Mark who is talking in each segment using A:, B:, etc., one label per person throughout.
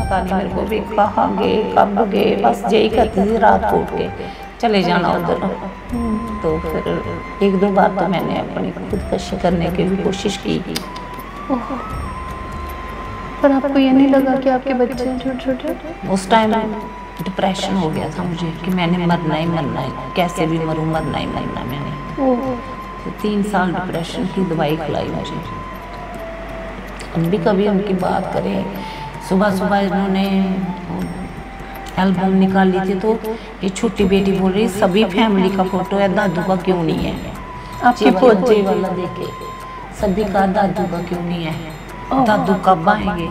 A: पता नहीं मेरे को भी कहाँ गए कब गए, बस यही कहती थी रात को उठ के चले जाना उधर। तो फिर एक दो बार तो मैंने अपनी खुदकशी करने की भी कोशिश की।
B: पर आपको ये नहीं लगा कि आपके बच्चे हैं छोटे छोटे?
A: उस टाइम डिप्रेशन हो गया था मुझे कि मैंने मरना ही मरना है, कैसे भी मरूँ, मरना ही मरना मैंने। तो 3 साल डिप्रेशन की दवाई खिलाई मुझे। अब भी कभी उनकी बात करें, सुबह सुबह इन्होंने एल्बम निकाली थी तो ये छोटी बेटी बोल रही सभी फैमिली का फोटो है, दादू का क्यों नहीं है?
B: आपकी
A: पोते वाला देखे सभी का दादू का क्यों नहीं है, दादू कब आएंगे?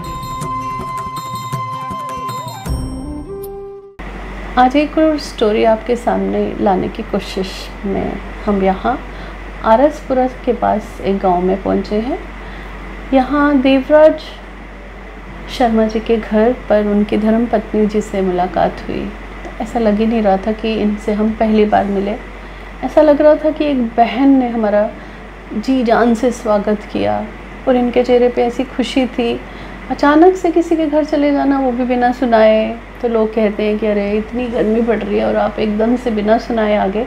B: आज एक और स्टोरी आपके सामने लाने की कोशिश में हम यहाँ आरसपुरा के पास एक गांव में पहुँचे हैं। यहाँ देवराज शर्मा जी के घर पर उनकी धर्मपत्नी जी से मुलाकात हुई। तो ऐसा लग ही नहीं रहा था कि इनसे हम पहली बार मिले। ऐसा लग रहा था कि एक बहन ने हमारा जी जान से स्वागत किया और इनके चेहरे पे ऐसी खुशी थी। अचानक से किसी के घर चले जाना, वो भी बिना सुनाए। तो लोग कहते हैं कि अरे इतनी गर्मी पड़ रही है और आप एकदम से बिना सुनाए आ गए।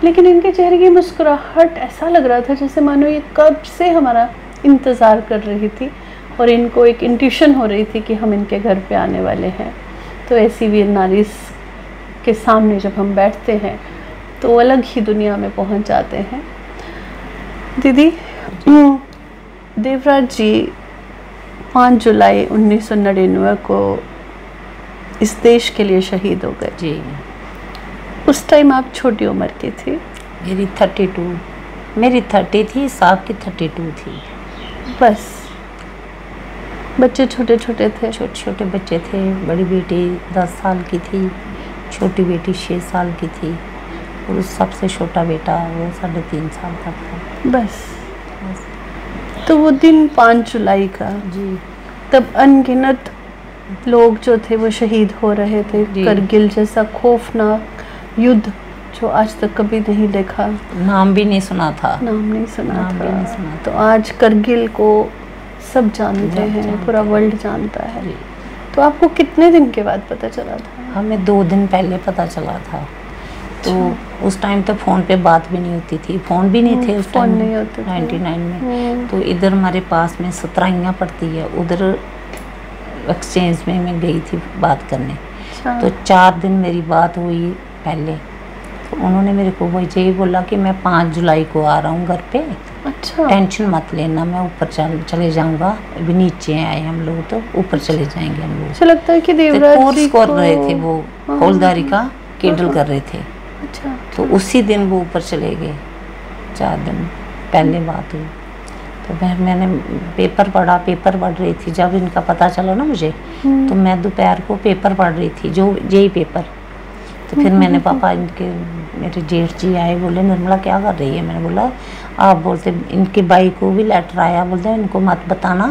B: लेकिन इनके चेहरे की मुस्कुराहट ऐसा लग रहा था जैसे मानो ये कब से हमारा इंतज़ार कर रही थी और इनको एक इंट्यूशन हो रही थी कि हम इनके घर पे आने वाले हैं। तो ऐसी वीर नारी के सामने जब हम बैठते हैं तो अलग ही दुनिया में पहुंच जाते हैं। दीदी, देवराज जी 5 जुलाई 1999 को इस देश के लिए शहीद हो गए
A: जी।
B: उस टाइम आप छोटी उम्र की थी।
A: मेरी 32, मेरी 30 थी, साहब की 32 थी।
B: बस बच्चे छोटे छोटे थे?
A: छोटे छोटे बच्चे थे। बड़ी बेटी 10 साल की थी, छोटी बेटी 6 साल की थी और सबसे छोटा बेटा वो 3.5 साल का था।
B: बस। तो वो दिन 5 जुलाई का
A: जी,
B: तब अनगिनत लोग जो थे वो शहीद हो रहे थे। करगिल जैसा खौफनाक युद्ध जो आज तक कभी नहीं देखा,
A: नाम भी नहीं सुना था।
B: नाम नहीं सुना
A: नाम
B: था।
A: भी नहीं सुना।
B: तो आज करगिल को सब जानते हैं, पूरा वर्ल्ड जानता है। तो आपको कितने दिन के बाद पता चला था?
A: हमें 2 दिन पहले पता चला था। तो उस टाइम तो फ़ोन पे बात भी नहीं होती थी, फ़ोन भी नहीं थे उस टाइम, 99 में। तो इधर हमारे पास में सतराइयाँ पड़ती है, उधर एक्सचेंज में मैं गई थी बात करने। तो 4 दिन मेरी बात हुई पहले। तो उन्होंने मेरे को वही यही बोला कि मैं 5 जुलाई को आ रहा हूँ घर पे।
B: अच्छा।
A: टेंशन मत लेना, मैं ऊपर चले जाऊंगा। अभी नीचे आए हम लोग, तो ऊपर चले जाएंगे हम लोग।
B: अच्छा, लगता है कि देवराज जी
A: कर रहे थे वो, हौलदारी का केडल कर रहे थे।
B: अच्छा।
A: तो उसी दिन वो ऊपर चले गए। 4 दिन पहले बात हुई। तो मैंने पेपर पढ़ा, पेपर पढ़ रही थी जब इनका पता चला ना मुझे। तो मैं दोपहर को पेपर पढ़ रही थी, जो यही पेपर। तो फिर मैंने पापा इनके, मेरे जेठ जी आए, बोले निर्मला क्या कर रही है? मैंने बोला आप बोलते इनकी बाई को भी लेटर आया, बोलते इनको मत बताना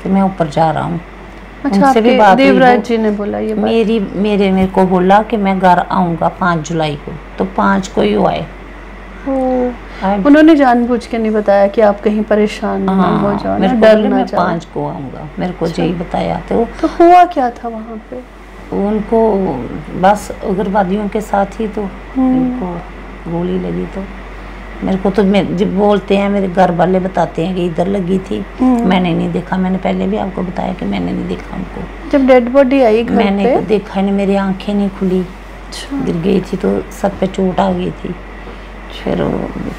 A: कि मैं ऊपर जा रहा हूँ।
B: अच्छा,
A: उनसे भी बात
B: देवराज जी ने बोला ये बात?
A: मेरे को बोला कि मैं घर आऊँगा 5 जुलाई को। तो 5 को ही आए।
B: उन्होंने जानबूझ के नहीं बताया कि आप कहीं परेशान हो जाओ,
A: मेरे
B: डर ना
A: मैं
B: जाओ।
A: 5 को आऊँगा, मेरे को यही बताया। तो
B: हुआ क्या था वहाँ पे?
A: उनको बस उग्रवादियों के साथ ही तो उनको गोली लगी। तो मेरे को तो जब बोलते हैं, मेरे घर वाले बताते हैं कि इधर लगी थी। मैंने नहीं देखा, मैंने पहले भी आपको बताया कि मैंने नहीं देखा उनको।
B: जब डेड बॉडी आई घर
A: मैंने
B: पे?
A: देखा नहीं, मेरी आंखें नहीं खुली। गिर गई थी तो सर पे चोट आ गई थी। फिर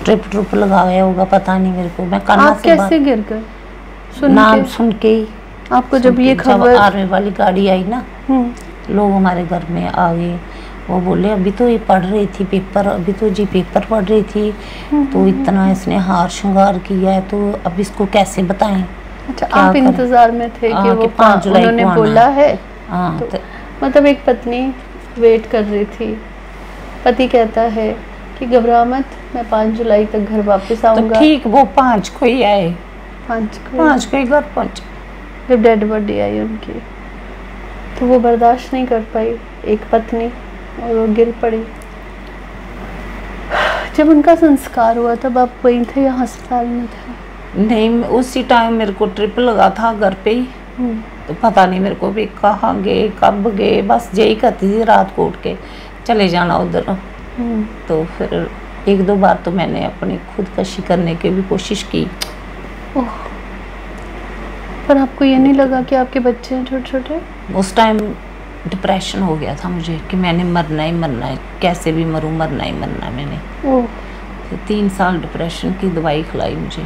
A: ट्रिप लगाया होगा, पता नहीं मेरे को। मैं
B: आप कैसे गिर गए?
A: नाम सुन के ही।
B: आपको जब ये खबर?
A: आर्मी वाली गाड़ी आई ना, लोग हमारे घर में आ गए। वो बोले अभी तो ये पढ़ रही थी पेपर, अभी तो जी पेपर पढ़ रही थी। तो इतना इसने हार श्रृंगार किया है, तो अब इसको कैसे बताएं?
B: अच्छा, आप इंतजार में थे कि वो 5 जुलाई को उन्होंने बोला है?
A: हाँ।
B: तो मतलब एक पत्नी वेट कर रही थी, पति कहता है कि घबरा मत, मैं 5 जुलाई तक घर वापस आऊंगा।
A: तो ठीक, वो 5 को ही आए।
B: 5
A: को ही घर पहुंचे।
B: जब डेड बॉडी आई उनकी, तो वो बर्दाश्त नहीं कर पाई एक पत्नी, और वो गिर पड़ी। जब उनका संस्कार हुआ तब आप वहीं थे या अस्पताल में थे?
A: नहीं, उसी टाइम मेरे को ट्रिप लगा था घर पे ही। तो पता नहीं मेरे को भी कहाँ गए कब गए, बस यही करती थी रात को उठ के चले जाना उधर। तो फिर एक दो बार तो मैंने अपनी खुदकशी करने की भी कोशिश की।
B: पर आपको ये नहीं लगा कि आपके बच्चे हैं छोटे छोटे?
A: उस टाइम डिप्रेशन हो गया था मुझे कि मैंने मरना ही मरना है, कैसे भी मरूं, मरना ही मरना है मैंने। तो 3 साल डिप्रेशन की दवाई खिलाई मुझे।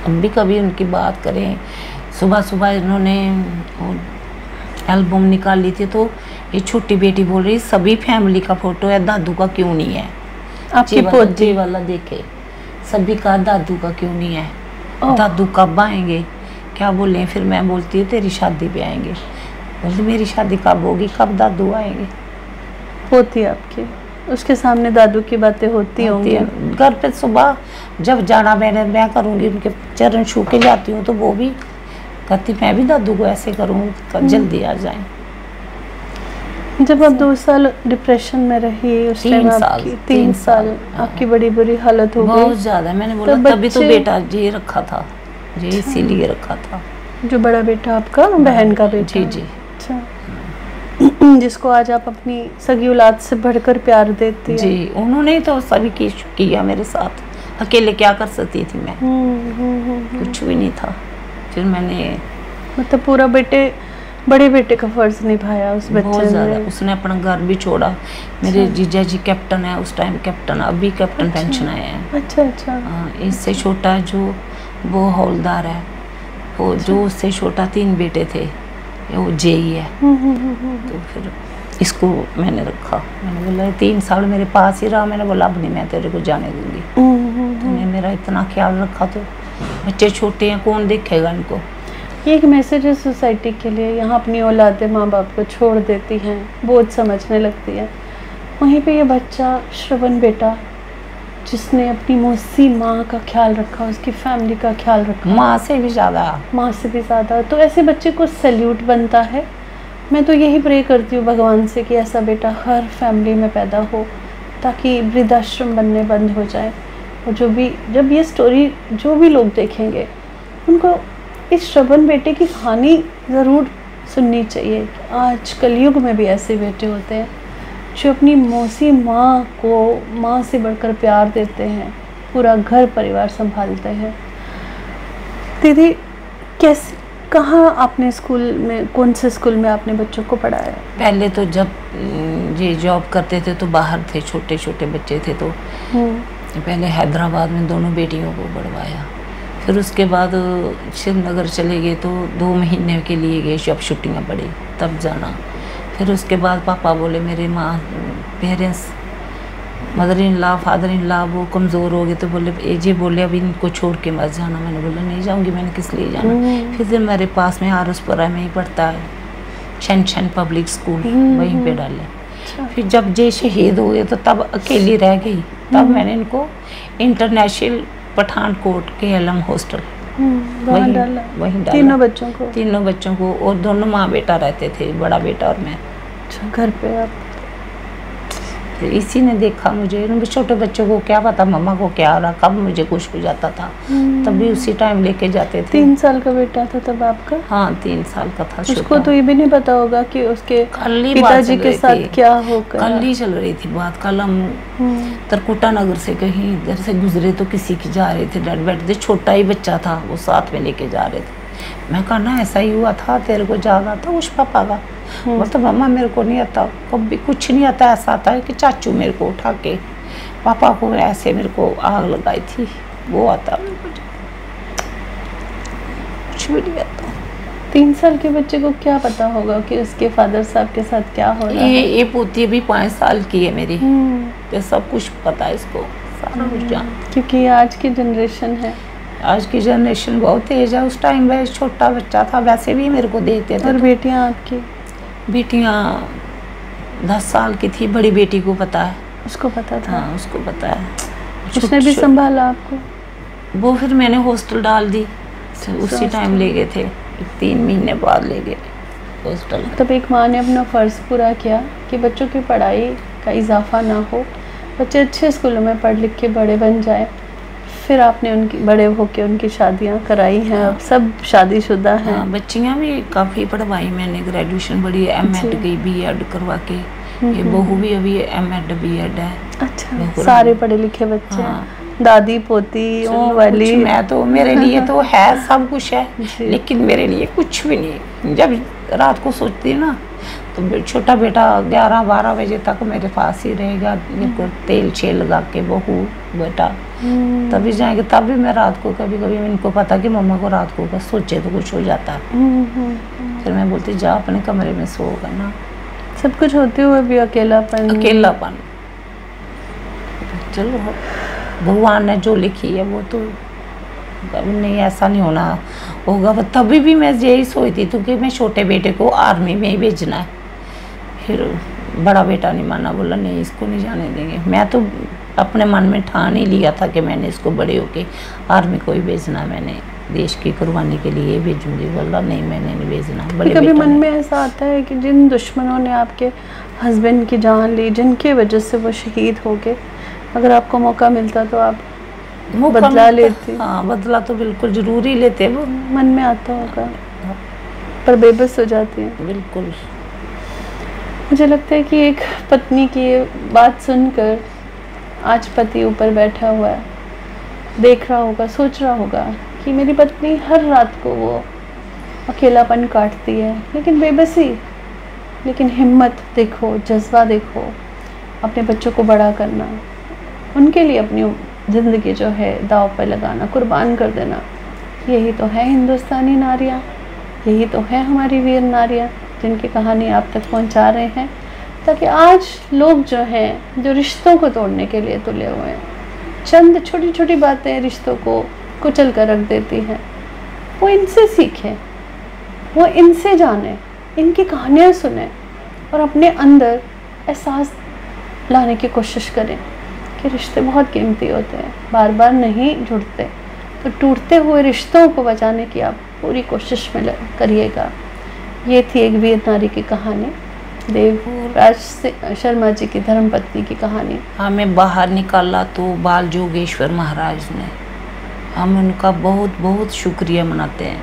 A: अब भी कभी उनकी बात करें, सुबह सुबह इन्होंने एल्बम निकाली थी तो ये छोटी बेटी बोल रही सभी फैमिली का फोटो है, दादू का क्यों नहीं है?
B: आपकी पोती
A: वाला देखे सभी का, दादू का क्यों नहीं है? दादू कब आएंगे? क्या बोले? फिर मैं बोलती हूँ तेरी शादी पे आएंगे। बोलती मेरी शादी कब होगी, कब दादू आएंगे?
B: होती आपकी उसके सामने दादू की बातें होती होंगी।
A: घर पे सुबह जब जाना मैं करूँगी, उनके चरण छू के जाती हूँ तो वो भी कहती मैं भी दादू को ऐसे करूँ जल्दी आ जाए।
B: जब आप 2 साल डिप्रेशन में रही उस टाइम आपकी 3 साल आपकी बड़ी बुरी हालत हो गई
A: बहुत ज़्यादा। मैंने बोला तभी तो बेटा जी रखा था, जी इसीलिए रखा था।
B: जो बड़ा बेटा आपका बहन का बेटा?
A: जी जी।
B: अच्छा, जिसको आज आप अपनी सगी औलाद से बढ़कर प्यार देती हैं।
A: जी, उन्होंने तो सभी किया मेरे साथ, अकेले क्या कर सकती थी मैं? कुछ भी नहीं था। फिर मैंने
B: मतलब पूरा बड़े बेटे का फर्ज निभाया उस बच्चे ने।
A: उसने अपना घर भी छोड़ा। मेरे जीजा जी कैप्टन है उस टाइम, कैप्टन अभी कैप्टन पेंशन आए हैं।
B: अच्छा अच्छा।
A: इससे छोटा जो वो हौलदार है, वो जो उससे छोटा 3 बेटे थे, वो जेई है। तो फिर इसको मैंने रखा। मैंने बोला 3 साल मेरे पास ही रहा। मैंने बोला अब नहीं मैं तेरे को जाने दूंगी। तूने मेरा इतना ख्याल रखा, तो बच्चे छोटे हैं कौन देखेगा इनको?
B: ये एक मैसेज है सोसाइटी के लिए। यहाँ अपनी औलादें माँ बाप को छोड़ देती हैं, बोझ समझने लगती है। वहीं पे ये बच्चा श्रवण बेटा जिसने अपनी मौसी माँ का ख्याल रखा, उसकी फैमिली का ख्याल रखा,
A: माँ से भी ज़्यादा।
B: तो ऐसे बच्चे को सैल्यूट बनता है। मैं तो यही प्रे करती हूँ भगवान से कि ऐसा बेटा हर फैमिली में पैदा हो, ताकि वृद्धाश्रम बनने बंद हो जाए। और जब ये स्टोरी जो भी लोग देखेंगे उनको इस श्रवण बेटे की कहानी ज़रूर सुननी चाहिए कि आज कलयुग में भी ऐसे बेटे होते हैं जो अपनी मौसी माँ को माँ से बढ़कर प्यार देते हैं, पूरा घर परिवार संभालते हैं। दीदी कैसे, कहाँ आपने स्कूल में, कौन से स्कूल में आपने बच्चों को पढ़ाया?
A: पहले तो जब ये जॉब करते थे तो बाहर थे, छोटे छोटे बच्चे थे, तो पहले हैदराबाद में दोनों बेटियों को पढ़वाया। फिर उसके बाद श्रीनगर चले गए, तो 2 महीने के लिए गए, जब छुट्टियाँ पड़ी तब जाना। फिर उसके बाद पापा बोले, मेरे parents mother in law father in law वो कमज़ोर हो गए, तो बोले अभी इनको छोड़ के मत जाना। मैंने बोला नहीं जाऊँगी, मैंने किस लिए जाना। फिर मेरे पास में आरसपुरा में ही पढ़ता है, छन पब्लिक स्कूल, वहीं पे डाले। फिर जब जे शहीद हो गए तो तब अकेली रह गई। तब मैंने इनको इंटरनेशनल पठानकोट के एलम हॉस्टल वहीं डाला। तीनों बच्चों को और दोनों माँ बेटा रहते थे, बड़ा बेटा और मैं।
B: अच्छा, घर पे आप?
A: फिर इसी ने देखा मुझे। छोटे बच्चों को क्या पता मम्मा को क्या हो रहा, कब मुझे कुछ हो जाता था, तब भी उसी टाइम लेके जाते थे।
B: 3 साल का बेटा था तब आपका?
A: हाँ 3 साल का था।
B: उसको तो ये भी नहीं पता होगा कि उसके पिताजी के साथ क्या होगा।
A: कल ही चल रही थी बात। कल हम तरकुटा नगर से कहीं इधर से गुजरे तो किसी की जा रहे थे, डर बैठे थे, छोटा ही बच्चा था, वो साथ में लेके जा रहे थे। मैं कहा ना ऐसा ही हुआ था, तेरे को याद आता उस पापा का? बोलता मम्मा मेरे को नहीं आता, कभी कुछ नहीं आता। ऐसा आता है कि चाचू मेरे को उठा के पापा को ऐसे मेरे को आग लगाई थी, वो आता मेरे को, कुछ भी नहीं आता।
B: 3 साल के बच्चे को क्या पता होगा कि उसके फादर साहब के साथ क्या हो रहा है?
A: ये पोती अभी 5 साल की है मेरी, तो सब कुछ पता है इसको, सारा कुछ जानती।
B: क्योंकि आज की जनरेशन है,
A: आज की जनरेशन बहुत तेज है। उस टाइम वैसे छोटा बच्चा था, वैसे भी मेरे को देखते थे।
B: और बेटियां आपकी?
A: बेटियां 10 साल की थी, बड़ी बेटी को पता है।
B: उसको पता था?
A: हाँ उसको पता है।
B: उसने भी संभाला आपको?
A: वो फिर मैंने हॉस्टल डाल दी, उसी टाइम ले गए थे, 3 महीने बाद ले गए हॉस्टल।
B: तब एक माँ ने अपना फ़र्ज़ पूरा किया कि बच्चों की पढ़ाई का इजाफा ना हो, बच्चे अच्छे स्कूलों में पढ़ लिख के बड़े बन जाए। फिर आपने उनकी बड़े होके उनकी शादियां कराई हैं, अब सब शादीशुदा हैं।
A: हाँ, बच्चियाँ भी काफ़ी पढ़वाई मैंने, ग्रेजुएशन बड़ी एमएड की, बीएड करवा के। ये बहू भी अभी एमएड बीएड है।
B: अच्छा, सारे पढ़े लिखे बच्चे हैं। दादी पोती ओ वाली।
A: मैं तो, मेरे लिए तो है सब कुछ है, लेकिन मेरे लिए कुछ भी नहीं। जब रात को सोचती ना तो छोटा बेटा 11-12 बजे तक मेरे पास ही रहेगा, मेरे को तेल छेल लगा के बहू बेटा तभी जाएंगे। तब भी मैं रात को कभी कभी इनको पता कि मम्मा को रात को बस सोचे तो कुछ हो जाता है, फिर मैं बोलती जा अपने कमरे में सोगा ना।
B: सब कुछ होते हुए भी अकेलापन।
A: चलो भगवान ने जो लिखी है वो तो नहीं, ऐसा नहीं होना होगा। तभी भी मैं यही सोचती थी कि मैं छोटे बेटे को आर्मी में ही भेजना है, फिर बड़ा बेटा नहीं माना, बोला नहीं इसको नहीं जाने देंगे। मैं तो अपने मन में ठान ही लिया था कि मैंने इसको बड़े होके आर्मी को ही भेजना, मैंने देश की कुर्बानी के लिए भेजूंगी। बोला नहीं मैंने नहीं भेजना।
B: कभी मन में ऐसा आता है कि जिन दुश्मनों ने आपके हस्बैंड की जान ली, जिनकी वजह से वो शहीद हो गए, अगर आपको मौका मिलता तो आप बदला लेते?
A: हाँ, बदला तो बिल्कुल जरूर ही लेते। वो
B: मन में आता होगा, पर बेबस हो जाती है।
A: बिल्कुल।
B: मुझे लगता है कि एक पत्नी की बात सुनकर आज पति ऊपर बैठा हुआ है, देख रहा होगा, सोच रहा होगा कि मेरी पत्नी हर रात को वो अकेलापन काटती है, लेकिन बेबसी, लेकिन हिम्मत देखो, जज्बा देखो, अपने बच्चों को बड़ा करना, उनके लिए अपनी ज़िंदगी जो है दाव पर लगाना, कुर्बान कर देना। यही तो है हिंदुस्तानी नारियाँ, यही तो है हमारी वीर नारियाँ, जिनकी कहानी आप तक पहुंचा रहे हैं, ताकि आज लोग जो हैं, जो रिश्तों को तोड़ने के लिए तुले हुए हैं, चंद छोटी छोटी बातें रिश्तों को कुचल कर रख देती हैं, वो इनसे सीखें, वो इनसे जानें, इनकी कहानियाँ सुनें और अपने अंदर एहसास लाने की कोशिश करें कि रिश्ते बहुत कीमती होते हैं, बार बार नहीं जुड़ते। तो टूटते हुए रिश्तों को बचाने की आप पूरी कोशिश में करिएगा। ये थी एक वीर नारी की कहानी, देवराज शर्मा जी की धर्मपत्नी की कहानी।
A: हमें बाहर निकाला तो बाल जोगेश्वर महाराज ने, हम उनका बहुत बहुत शुक्रिया मनाते हैं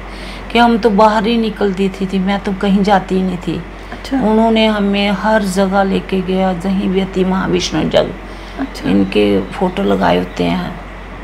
A: कि हम तो बाहर ही निकलती थी, मैं तो कहीं जाती ही नहीं थी।
B: अच्छा।
A: उन्होंने हमें हर जगह लेके गया, जहीं भी थी महाविष्णु जग।
B: अच्छा।
A: इनके फोटो लगाए होते हैं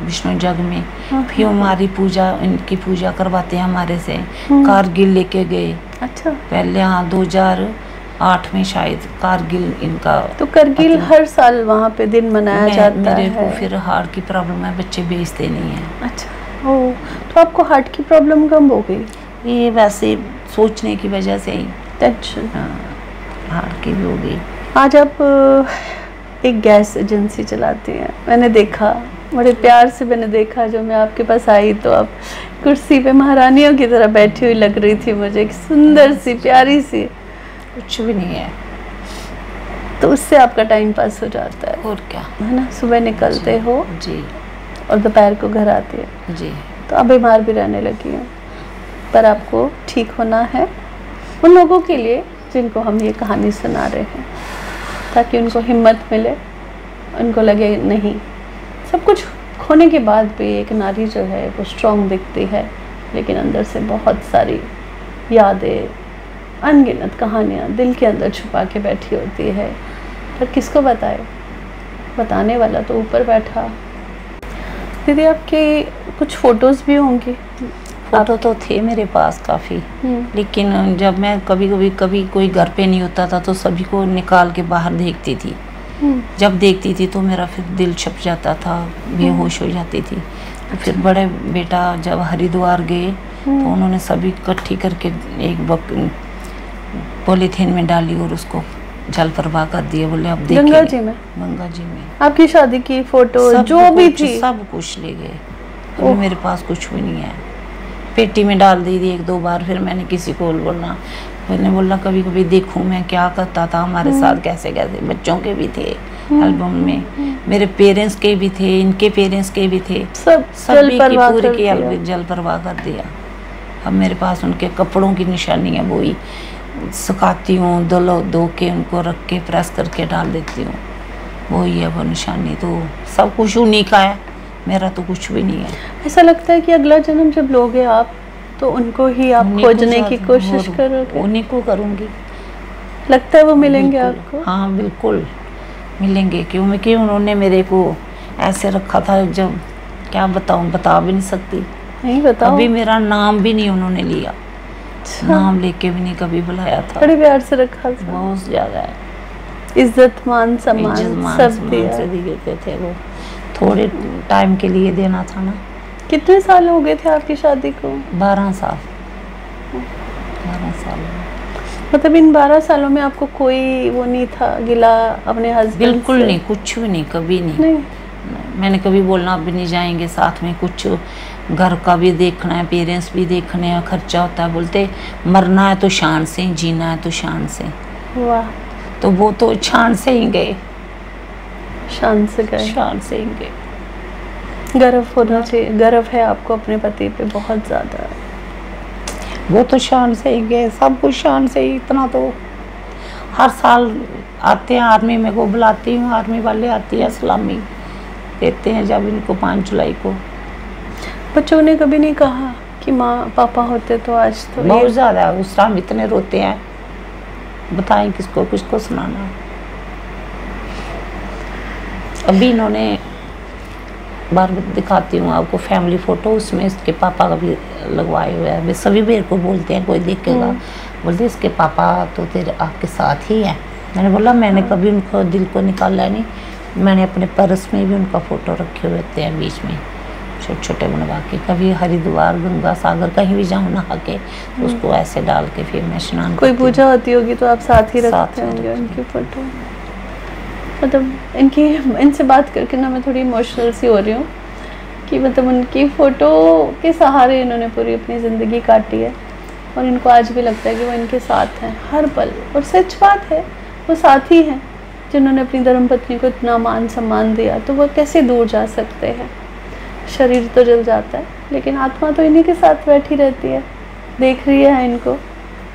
A: विष्णु जग में। फिर हमारी पूजा, इनकी पूजा करवाते हैं हमारे से। कारगिल लेके गए।
B: अच्छा।
A: पहले हाँ 2008 में शायद कारगिल इनका।
B: तो कारगिल हर साल वहाँ पे दिन मनाया जाता है।
A: मेरे को फिर हार्ट की प्रॉब्लम है, बच्चे भेजते नहीं हैं।
B: अच्छा। ओह, तो आपको हार्ट की प्रॉब्लम कब हो गई?
A: ये वैसे सोचने की वजह से ही,
B: टेंशन।
A: हाँ, हार्ट की भी हो गई।
B: आज आप एक गैस एजेंसी चलाती हैं, मैंने देखा, बड़े प्यार से मैंने देखा। जो मैं आपके पास आई तो आप कुर्सी पे महारानियों की तरह बैठी हुई लग रही थी मुझे, एक सुंदर सी प्यारी सी।
A: कुछ भी नहीं है,
B: तो उससे आपका टाइम पास हो जाता है,
A: और क्या,
B: है ना। सुबह निकलते हो
A: जी,
B: और दोपहर को घर आती है
A: जी।
B: तो आप बीमार भी रहने लगी हैं, पर आपको ठीक होना है उन लोगों के लिए जिनको हम ये कहानी सुना रहे हैं, ताकि उनको हिम्मत मिले, उनको लगे नहीं, सब कुछ खोने के बाद भी एक नारी जो है वो स्ट्रॉन्ग दिखती है, लेकिन अंदर से बहुत सारी यादें, अनगिनत कहानियाँ दिल के अंदर छुपा के बैठी होती है। पर किसको बताए, बताने वाला तो ऊपर बैठा। दीदी आपके कुछ फ़ोटोज़ भी होंगे?
A: फोटो तो थे मेरे पास काफ़ी, लेकिन जब मैं कभी कोई घर पे नहीं होता था तो सभी को निकाल के बाहर देखती थी। जब देखती थी तो मेरा फिर दिल छप जाता था, बेहोश हो जाती थी। तो फिर बड़े बेटा जब हरिद्वार गए तो उन्होंने सभी इकट्ठी करके एक पॉलीथीन में डाली और उसको जल प्रवाह कर दिया। बोले अब देखिए,
B: गंगा जी में?
A: गंगा जी में।
B: आपकी शादी की फोटो जो भी थी
A: सब कुछ ले गए। अभी मेरे पास कुछ भी नहीं है। पेटी में डाल दी थी 1-2 बार, फिर मैंने किसी को बोलना, मैंने बोला कभी कभी देखूं मैं क्या करता था हमारे साथ, कैसे कैसे। बच्चों के भी थे एल्बम में, मेरे पेरेंट्स के भी थे, इनके पेरेंट्स के भी थे, सभी की पूरी की जल प्रवाह कर दिया। अब मेरे पास उनके कपड़ों की निशानी है, वो ही सुखाती हूँ, धो के उनको रख के प्रेस करके डाल देती हूँ, वही है वो निशानी। तो सब कुछ उन्हीं का है, मेरा तो कुछ भी नहीं है।
B: ऐसा लगता है कि अगला जन्म जब लोगे आप तो उनको ही आप खोजने की कोशिश करोगे?
A: उन्हीं को करूँगी।
B: लगता है वो मिलेंगे आपको?
A: हाँ बिल्कुल मिलेंगे। क्योंकि उन्होंने मेरे को ऐसे रखा था, जब क्या बताऊँ, बता भी नहीं सकती।
B: नहीं बताओ।
A: अभी मेरा नाम भी नहीं उन्होंने लिया। नाम लेके भी नहीं कभी बुलाया था।
B: बड़े प्यार से रखा था।
A: बहुत ज्यादा है।
B: इज्जत मान सम्मान सब दिया
A: से देते थे वो। थोड़े टाइम के लिए देना था ना।
B: कितने साल हो गए थे आपकी शादी को?
A: 12 साल। 12 साल।
B: मतलब इन 12 सालों में आपको कोई वो नहीं था गिला अपने हस्बैंड?
A: बिल्कुल नहीं, कुछ भी नहीं, कभी नहीं। मैंने कभी बोलना भी नहीं जाएंगे साथ में, कुछ घर का भी देखना है, पेरेंट्स भी देखने हैं, खर्चा होता है। बोलते मरना है तो शान से, जीना है तो शान से।
B: वाह।
A: तो वो तो शान से ही गए।
B: शान से गए।
A: शान से ही गए।
B: गर्व होना चाहिए। गर्व है आपको अपने पति पे बहुत ज़्यादा।
A: वो तो शान से ही गए, सब कुछ शान से ही। इतना तो हर साल आते हैं, आर्मी में को बुलाती हूँ, आर्मी वाले आती है, सलामी देते हैं जब इनको 5 जुलाई को।
B: बच्चों ने कभी नहीं कहा कि माँ पापा होते तो आज तो?
A: बहुत ज़्यादा। उस टाइम इतने रोते हैं, बताएं किसको किसको सुनाना। अभी इन्होंने बार दिखाती हूँ आपको फैमिली फ़ोटो, उसमें इसके पापा का भी लगवाए हुए हैं। वे सभी मेरे को बोलते हैं, कोई देखेगा बोलते इसके पापा तो तेरे आपके साथ ही है। मैंने बोला मैंने कभी उनको दिल को निकाला नहीं। मैंने अपने पर्स में भी उनका फ़ोटो रखे हुए थे बीच में, छोटे छोटे बनवा के। कभी हरिद्वार, गंगा सागर कहीं भी जाऊँ नहा के तो उसको ऐसे डाल के फिर मैं स्नान।
B: कोई पूजा होती होगी तो आप साथ ही रखते होंगे उनकी फ़ोटो? मतलब इनसे बात करके ना मैं थोड़ी इमोशनल सी हो रही हूँ कि मतलब उनकी फ़ोटो के सहारे इन्होंने पूरी अपनी ज़िंदगी काटी है और इनको आज भी लगता है कि वो इनके साथ हैं हर पल। और सच बात है, वो साथी हैं जिन्होंने अपनी धर्मपत्नी को इतना मान सम्मान दिया, तो वो कैसे दूर जा सकते हैं? शरीर तो जल जाता है लेकिन आत्मा तो इन्हीं के साथ बैठी रहती है, देख रही है इनको।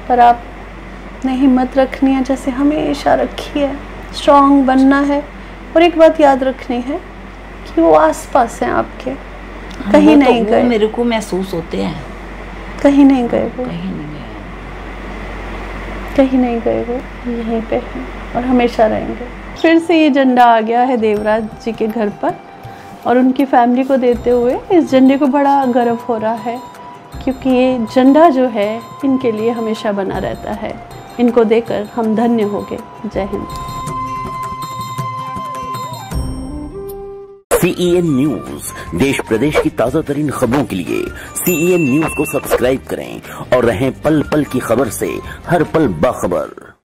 B: पर आपने हिम्मत रखनी है जैसे हमेशा रखी है, स्ट्रॉन्ग बनना है। और एक बात याद रखनी है कि वो आसपास हैं आपके, कहीं नहीं गए।
A: मेरे को महसूस होते हैं,
B: कहीं नहीं गए वो,
A: कहीं नहीं गए,
B: कहीं नहीं गए, वो यहीं पे हैं और हमेशा रहेंगे। फिर से ये झंडा आ गया है देवराज जी के घर पर और उनकी फैमिली को देते हुए इस झंडे को बड़ा गर्व हो रहा है, क्योंकि ये झंडा जो है इनके लिए हमेशा बना रहता है। इनको देकर हम धन्य हो गए। जय हिंद।
C: CEN न्यूज, देश प्रदेश की ताजा तरीन खबरों के लिए CEN न्यूज को सब्सक्राइब करें और रहें पल पल की खबर से हर पल बाखबर।